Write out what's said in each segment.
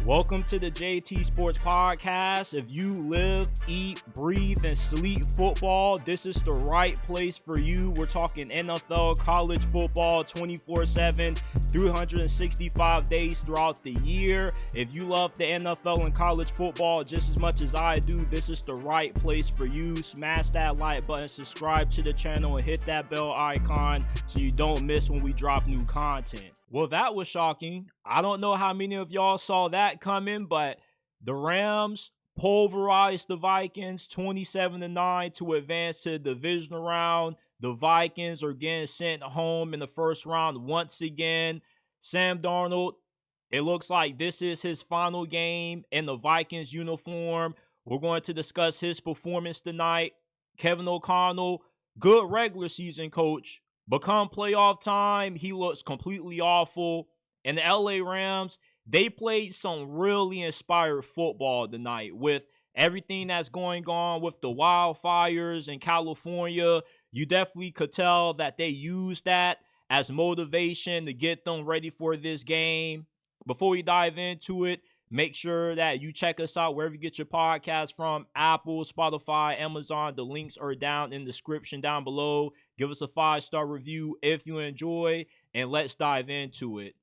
Welcome to the JT Sports Podcast. If you live, eat, breathe, and sleep football, this is the right place for you. We're talking NFL, college football, 24/7, 365 days throughout the year. If you love the NFL and college football just as much as I do, this is the right place for you. Smash that like button, subscribe to the channel, and hit that bell icon so you don't miss when we drop new content. Well, that was shocking. I don't know how many of y'all saw that coming, but the Rams pulverized the Vikings 27-9 to advance to the divisional round. The Vikings are getting sent home in the first round once again. Sam Darnold, it looks like this is his final game in the Vikings uniform. We're going to discuss his performance tonight. Kevin O'Connell, good regular season coach. Become playoff time, he looks completely awful. And the LA Rams, they played some really inspired football tonight with everything that's going on with the wildfires in California. You definitely could tell that they used that as motivation to get them ready for this game. Before we dive into it, make sure that you check us out wherever you get your podcast from. Apple, Spotify, Amazon. The links are down in the description down below. Give us a 5-star review if you enjoy, and let's dive into it.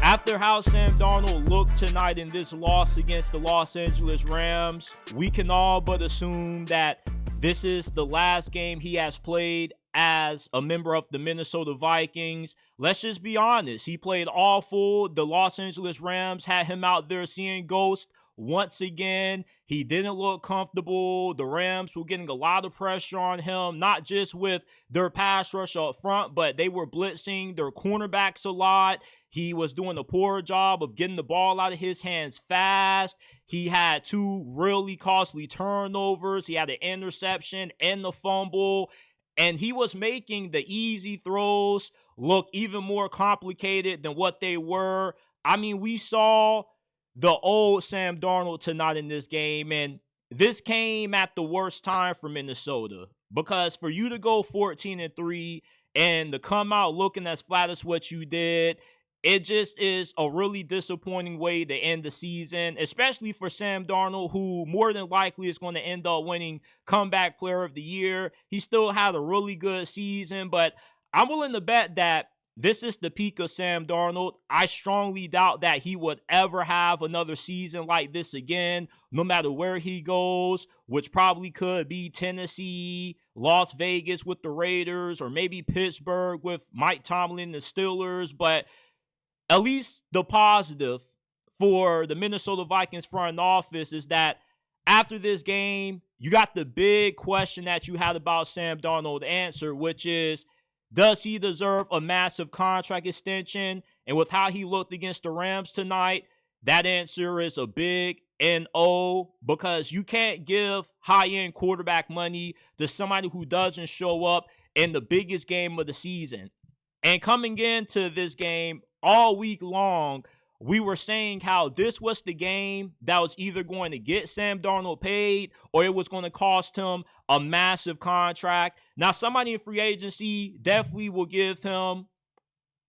After how Sam Darnold looked tonight in this loss against the Los Angeles Rams, we can all but assume that this is the last game he has played as a member of the Minnesota Vikings. Let's just be honest. He played awful. The Los Angeles Rams had him out there seeing ghosts once again. He didn't look comfortable. The Rams were getting a lot of pressure on him, not just with their pass rush up front, but they were blitzing their cornerbacks a lot. He was doing a poor job of getting the ball out of his hands fast. He had 2 really costly turnovers. He had an interception and the fumble. And he was making the easy throws look even more complicated than what they were. I mean, we saw the old Sam Darnold tonight in this game, and this came at the worst time for Minnesota, because for you to go 14-3 and to come out looking as flat as what you did, it just is a really disappointing way to end the season, especially for Sam Darnold, who more than likely is going to end up winning Comeback Player of the Year. He still had a really good season, but I'm willing to bet that this is the peak of Sam Darnold. I strongly doubt that he would ever have another season like this again, no matter where he goes, which probably could be Tennessee, Las Vegas with the Raiders, or maybe Pittsburgh with Mike Tomlin and the Steelers. But at least the positive for the Minnesota Vikings front office is that after this game, you got the big question that you had about Sam Darnold answered, which is, does he deserve a massive contract extension? And with how he looked against the Rams tonight, that answer is a big no, because you can't give high-end quarterback money to somebody who doesn't show up in the biggest game of the season. And coming into this game all week long, we were saying how this was the game that was either going to get Sam Darnold paid or it was going to cost him a massive contract. Now, somebody in free agency definitely will give him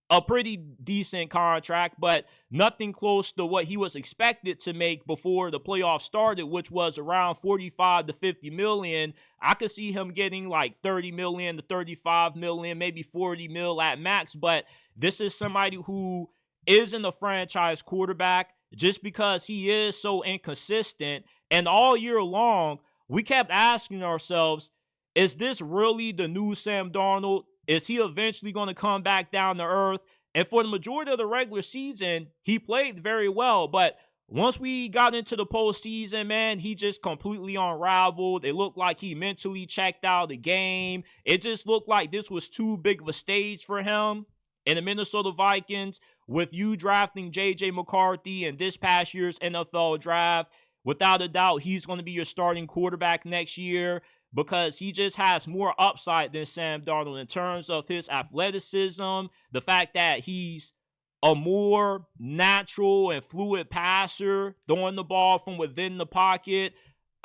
a pretty decent contract, but nothing close to what he was expected to make before the playoffs started, which was around 45 to 50 million. I could see him getting like 30 million to 35 million, maybe 40 mil at max, but this is somebody who isn't a franchise quarterback just because he is so inconsistent. And all year long, we kept asking ourselves, is this really the new Sam Darnold? Is he eventually going to come back down to earth? And for the majority of the regular season, he played very well. But once we got into the postseason, man, he just completely unraveled. It looked like he mentally checked out of the game. It just looked like this was too big of a stage for him. And the Minnesota Vikings, with you drafting J.J. McCarthy in this past year's NFL draft, without a doubt, he's going to be your starting quarterback next year, because he just has more upside than Sam Darnold in terms of his athleticism, the fact that he's a more natural and fluid passer, throwing the ball from within the pocket.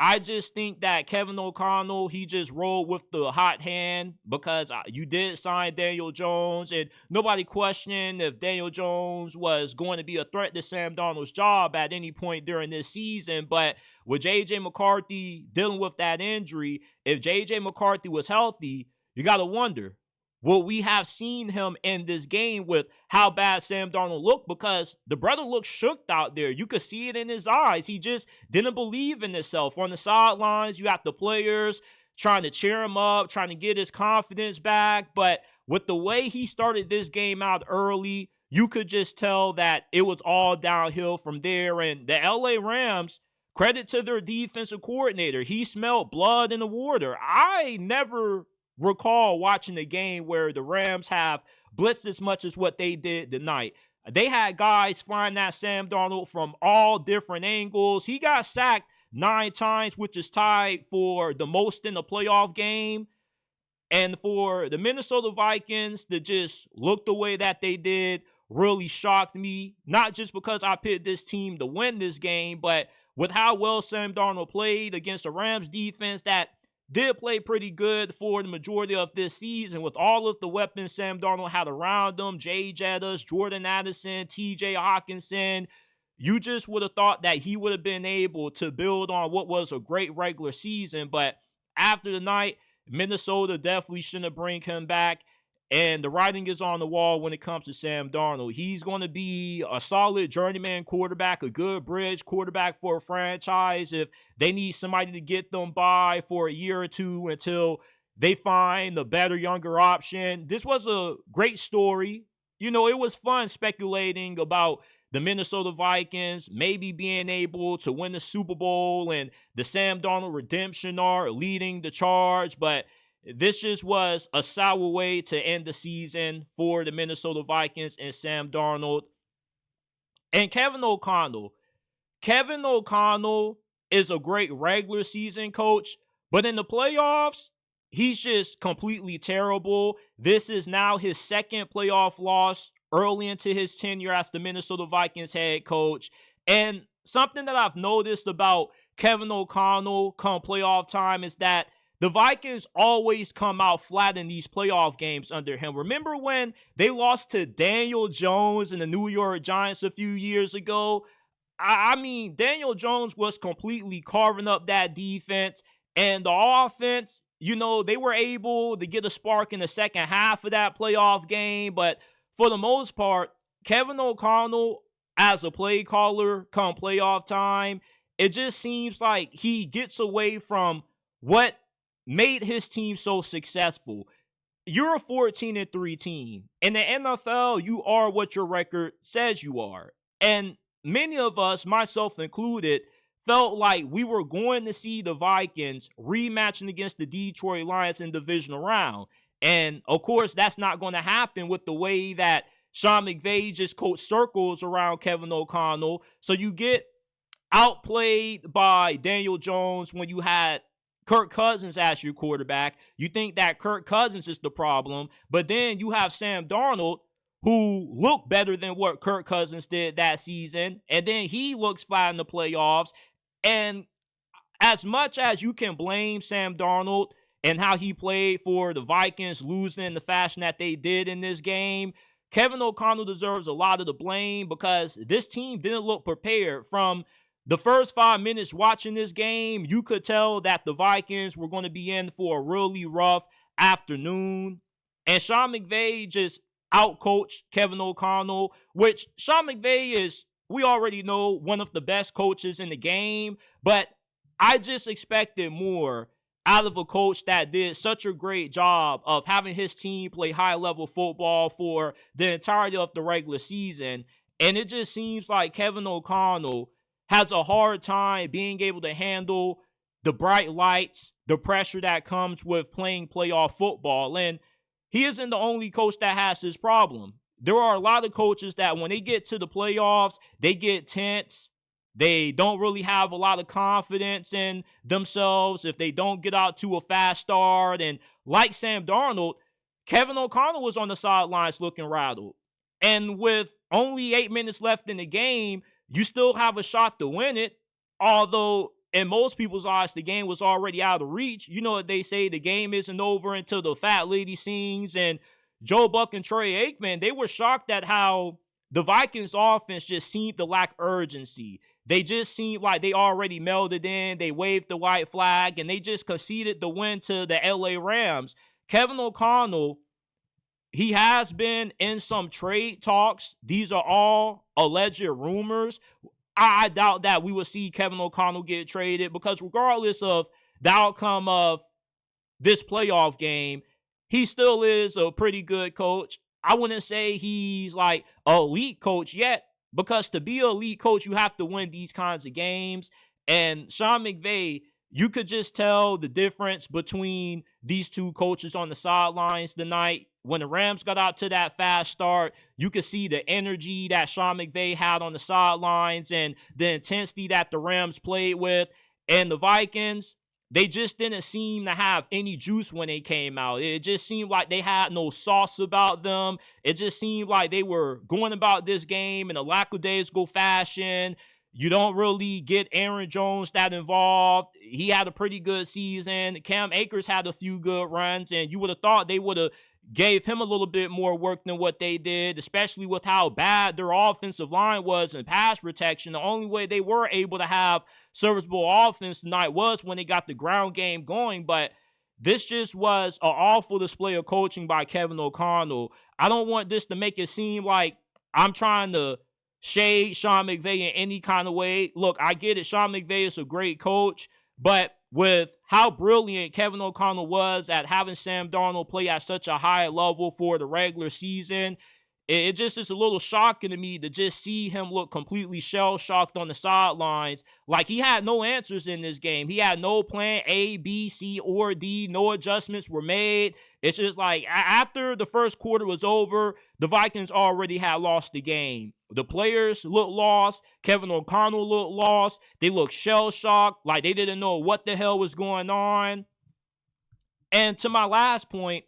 I just think that Kevin O'Connell, he just rolled with the hot hand because you did sign Daniel Jones, and nobody questioned if Daniel Jones was going to be a threat to Sam Darnold's job at any point during this season. But with J.J. McCarthy dealing with that injury, if J.J. McCarthy was healthy, you got to wonder, will we have seen him in this game with how bad Sam Darnold looked? Because the brother looked shook out there. You could see it in his eyes. He just didn't believe in himself. On the sidelines, you have the players trying to cheer him up, trying to get his confidence back. But with the way he started this game out early, you could just tell that it was all downhill from there. And the LA Rams, credit to their defensive coordinator, he smelled blood in the water. I never recall watching a game where the Rams have blitzed as much as what they did tonight. They had guys flying at Sam Darnold from all different angles. He got sacked 9 times, which is tied for the most in the playoff game. And for the Minnesota Vikings to just look the way that they did really shocked me. Not just because I picked this team to win this game, but with how well Sam Darnold played against the Rams defense that did play pretty good for the majority of this season with all of the weapons Sam Darnold had around him. Jay Jettas, Jordan Addison, TJ Hawkinson. You just would have thought that he would have been able to build on what was a great regular season. But after the night, Minnesota definitely shouldn't bring him back. And the writing is on the wall when it comes to Sam Darnold. He's going to be a solid journeyman quarterback, a good bridge quarterback for a franchise if they need somebody to get them by for a year or two until they find a better, younger option. This was a great story. You know, it was fun speculating about the Minnesota Vikings maybe being able to win the Super Bowl and the Sam Darnold redemption arc leading the charge, but this just was a sour way to end the season for the Minnesota Vikings and Sam Darnold. And Kevin O'Connell. Kevin O'Connell is a great regular season coach, but in the playoffs, he's just completely terrible. This is now his second playoff loss early into his tenure as the Minnesota Vikings head coach. And something that I've noticed about Kevin O'Connell come playoff time is that the Vikings always come out flat in these playoff games under him. Remember when they lost to Daniel Jones and the New York Giants a few years ago? I mean, Daniel Jones was completely carving up that defense, and the offense, you know, they were able to get a spark in the second half of that playoff game. But for the most part, Kevin O'Connell, as a play caller come playoff time, it just seems like he gets away from what made his team so successful. You're a 14-3 team. In the NFL, you are what your record says you are. And many of us, myself included, felt like we were going to see the Vikings rematching against the Detroit Lions in divisional round. And of course, that's not going to happen with the way that Sean McVay just coached circles around Kevin O'Connell. So you get outplayed by Daniel Jones when you had Kirk Cousins as your quarterback. You think that Kirk Cousins is the problem, but then you have Sam Darnold, who looked better than what Kirk Cousins did that season, and then he looks flat in the playoffs. And as much as you can blame Sam Darnold and how he played for the Vikings losing in the fashion that they did in this game, Kevin O'Connell deserves a lot of the blame because this team didn't look prepared. From the first 5 minutes watching this game, you could tell that the Vikings were going to be in for a really rough afternoon. And Sean McVay just outcoached Kevin O'Connell, which Sean McVay is, we already know, one of the best coaches in the game. But I just expected more out of a coach that did such a great job of having his team play high-level football for the entirety of the regular season. And it just seems like Kevin O'Connell has a hard time being able to handle the bright lights, the pressure that comes with playing playoff football. And he isn't the only coach that has this problem. There are a lot of coaches that when they get to the playoffs, they get tense. They don't really have a lot of confidence in themselves if they don't get out to a fast start. And like Sam Darnold, Kevin O'Connell was on the sidelines looking rattled. And with only 8 minutes left in the game, you still have a shot to win it. Although in most people's eyes, the game was already out of reach. You know what they say, the game isn't over until the fat lady sings. And Joe Buck and Troy Aikman, they were shocked at how the Vikings offense just seemed to lack urgency. They just seemed like they already melded in. They waved the white flag, and they just conceded the win to the LA Rams. Kevin O'Connell, he has been in some trade talks. These are all alleged rumors. I doubt that we will see Kevin O'Connell get traded, because regardless of the outcome of this playoff game, he still is a pretty good coach. I wouldn't say he's like an elite coach yet, because to be an elite coach, you have to win these kinds of games. And Sean McVay, you could just tell the difference between these two coaches on the sidelines tonight. When the Rams got out to that fast start, you could see the energy that Sean McVay had on the sidelines and the intensity that the Rams played with. And the Vikings, they just didn't seem to have any juice when they came out. It just seemed like they had no sauce about them. It just seemed like they were going about this game in a lackadaisical fashion. You don't really get Aaron Jones that involved. He had a pretty good season. Cam Akers had a few good runs, and you would have thought they would have gave him a little bit more work than what they did, especially with how bad their offensive line was in pass protection. The only way they were able to have serviceable offense tonight was when they got the ground game going. But this just was an awful display of coaching by Kevin O'Connell. I don't want this to make it seem like I'm trying to shade Sean McVay in any kind of way. Look, I get it. Sean McVay is a great coach, but with how brilliant Kevin O'Connell was at having Sam Darnold play at such a high level for the regular season, it just is a little shocking to me to just see him look completely shell-shocked on the sidelines. Like he had no answers in this game. He had no plan A, B, C, or D. No adjustments were made. It's just like after the first quarter was over, the Vikings already had lost the game. The players looked lost. Kevin O'Connell looked lost. They looked shell-shocked, like they didn't know what the hell was going on. And to my last point,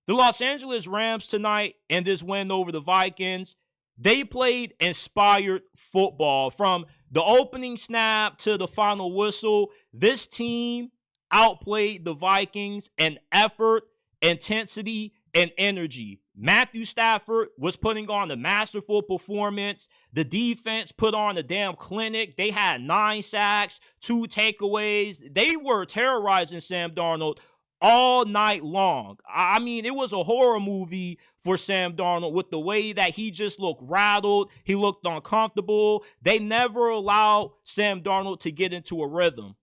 the Los Angeles Rams tonight in this win over the Vikings, they played inspired football. From the opening snap to the final whistle, this team outplayed the Vikings in effort, intensity, and energy. Matthew Stafford was putting on a masterful performance. The defense put on a damn clinic. They had 9 sacks, 2 takeaways. They were terrorizing Sam Darnold all night long. I mean, it was a horror movie for Sam Darnold with the way that he just looked rattled. He looked uncomfortable. They never allowed Sam Darnold to get into a rhythm.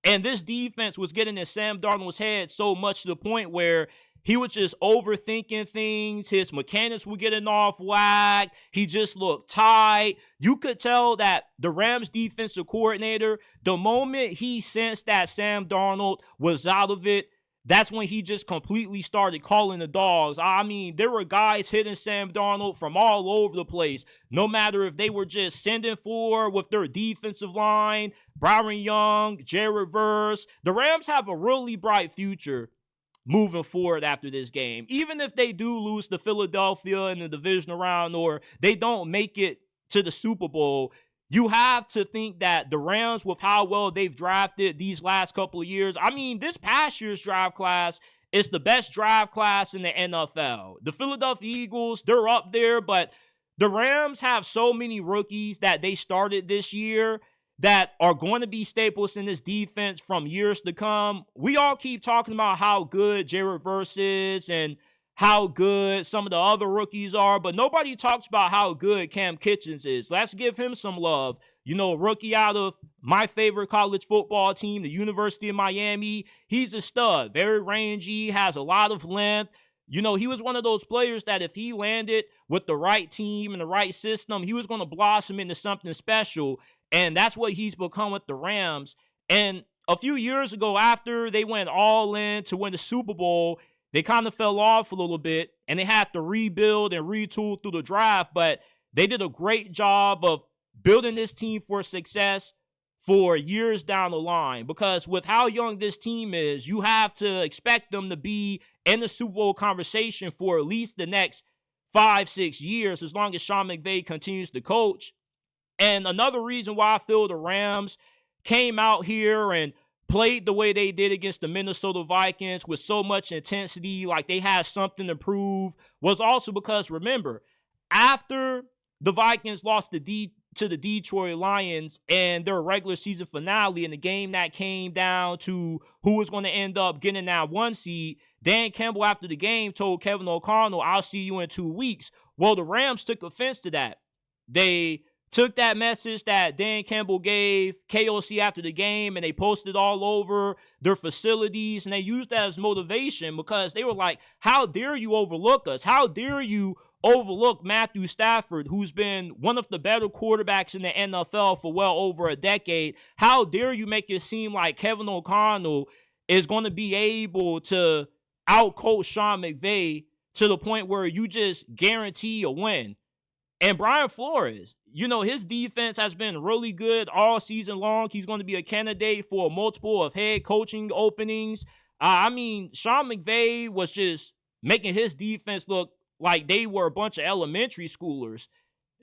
And this defense was getting in Sam Darnold's head so much to the point where he was just overthinking things. His mechanics were getting off whack. He just looked tight. You could tell that the Rams defensive coordinator, the moment he sensed that Sam Darnold was out of it, that's when he just completely started calling the dogs. I mean, there were guys hitting Sam Darnold from all over the place. No matter if they were just sending for with their defensive line, Byron Young, Jared Verse. The Rams have a really bright future moving forward after this game. Even if they do lose to Philadelphia in the divisional round or they don't make it to the Super Bowl, you have to think that the Rams, with how well they've drafted these last couple of years, I mean, this past year's draft class is the best draft class in the NFL. The Philadelphia Eagles, they're up there, but the Rams have so many rookies that they started this year that are going to be staples in this defense from years to come. We all keep talking about how good Jared Verse is and how good some of the other rookies are, but nobody talks about how good Cam Kitchens is. Let's give him some love. You know, a rookie out of my favorite college football team, the University of Miami. He's a stud, very rangy, has a lot of length. You know, he was one of those players that if he landed with the right team and the right system, he was going to blossom into something special, and that's what he's become with the Rams. And a few years ago, after they went all in to win the Super Bowl, they kind of fell off a little bit, and they had to rebuild and retool through the draft, but they did a great job of building this team for success for years down the line, because with how young this team is, you have to expect them to be in the Super Bowl conversation for at least the next 5-6 years, as long as Sean McVay continues to coach. And another reason why I feel the Rams, came out here and played the way they did against the Minnesota Vikings with so much intensity, like they had something to prove, was also because, remember, after the Vikings lost to the Detroit Lions and their regular season finale in the game that came down to who was going to end up getting that 1 seed, Dan Campbell after the game told Kevin O'Connell, "I'll see you in 2 weeks." Well, the Rams took offense to that. They took that message that Dan Campbell gave KOC after the game and they posted all over their facilities, and they used that as motivation because they were like, how dare you overlook us? How dare you overlook Matthew Stafford, who's been one of the better quarterbacks in the NFL for well over a decade? How dare you make it seem like Kevin O'Connell is going to be able to outcoach Sean McVay to the point where you just guarantee a win? And Brian Flores, his defense has been really good all season long. He's going to be a candidate for multiple of head coaching openings. Sean McVay was just making his defense look like they were a bunch of elementary schoolers.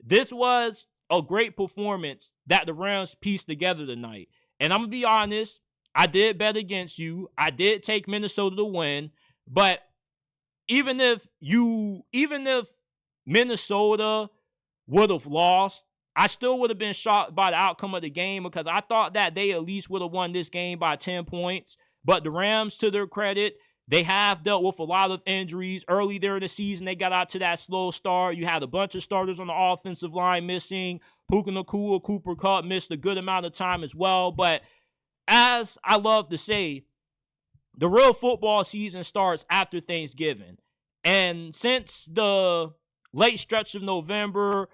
This was a great performance that the Rams pieced together tonight. And I'm going to be honest, I did bet against you. I did take Minnesota to win. But even if Minnesota would have lost, I still would have been shocked by the outcome of the game because I thought that they at least would have won this game by 10 points. But the Rams, to their credit, they have dealt with a lot of injuries. Early there in the season, they got out to that slow start. You had a bunch of starters on the offensive line missing. Puka Nacua, Cooper Kupp missed a good amount of time as well. But as I love to say, the real football season starts after Thanksgiving. And since the late stretch of November,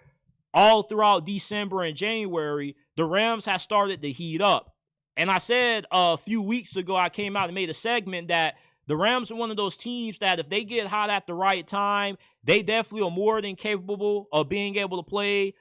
all throughout December and January, the Rams have started to heat up. And I said a few weeks ago, I came out and made a segment that the Rams are one of those teams that if they get hot at the right time, they definitely are more than capable of being able to play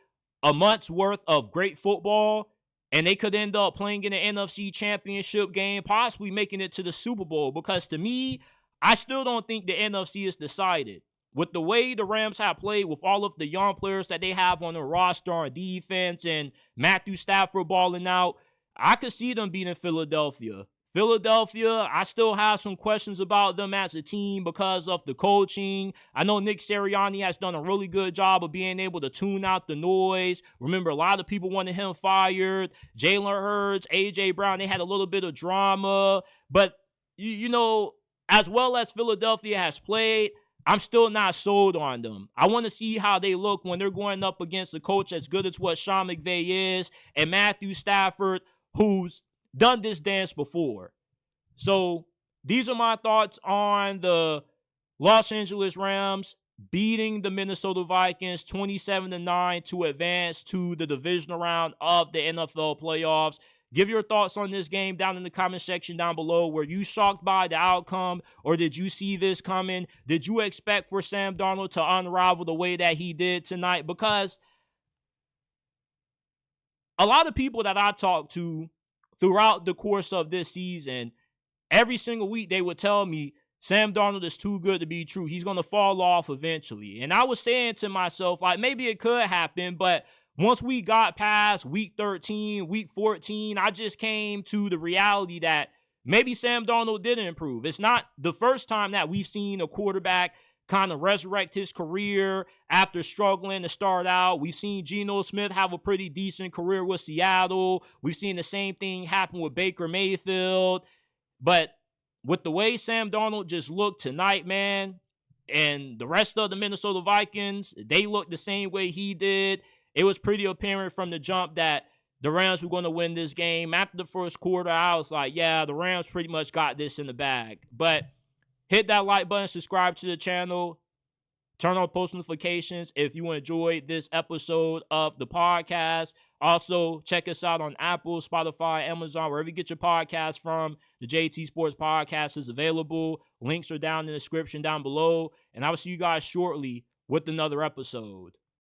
a month's worth of great football. And they could end up playing in an NFC championship game, possibly making it to the Super Bowl. Because to me, I still don't think the NFC is decided. With the way the Rams have played, with all of the young players that they have on their roster on defense and Matthew Stafford balling out, I could see them beating Philadelphia. Philadelphia, I still have some questions about them as a team because of the coaching. I know Nick Sirianni has done a really good job of being able to tune out the noise. Remember, a lot of people wanted him fired. Jalen Hurts, A.J. Brown, they had a little bit of drama. But, as well as Philadelphia has played, I'm still not sold on them. I want to see how they look when they're going up against a coach as good as what Sean McVay is and Matthew Stafford, who's done this dance before. So these are my thoughts on the Los Angeles Rams beating the Minnesota Vikings 27-9 to advance to the divisional round of the NFL playoffs. Give your thoughts on this game down in the comment section down below. Were you shocked by the outcome, or did you see this coming? Did you expect for Sam Darnold to unravel the way that he did tonight? Because a lot of people that I talked to throughout the course of this season, every single week they would tell me, Sam Darnold is too good to be true. He's going to fall off eventually. And I was saying to myself, like, maybe it could happen, but once we got past week 13, week 14, I just came to the reality that maybe Sam Darnold didn't improve. It's not the first time that we've seen a quarterback kind of resurrect his career after struggling to start out. We've seen Geno Smith have a pretty decent career with Seattle. We've seen the same thing happen with Baker Mayfield. But with the way Sam Darnold just looked tonight, man, and the rest of the Minnesota Vikings, they looked the same way he did. It was pretty apparent from the jump that the Rams were going to win this game. After the first quarter, I was like, yeah, the Rams pretty much got this in the bag. But hit that like button, subscribe to the channel, turn on post notifications if you enjoyed this episode of the podcast. Also, check us out on Apple, Spotify, Amazon, wherever you get your podcast from. The JT Sports Podcast is available. Links are down in the description down below. And I will see you guys shortly with another episode.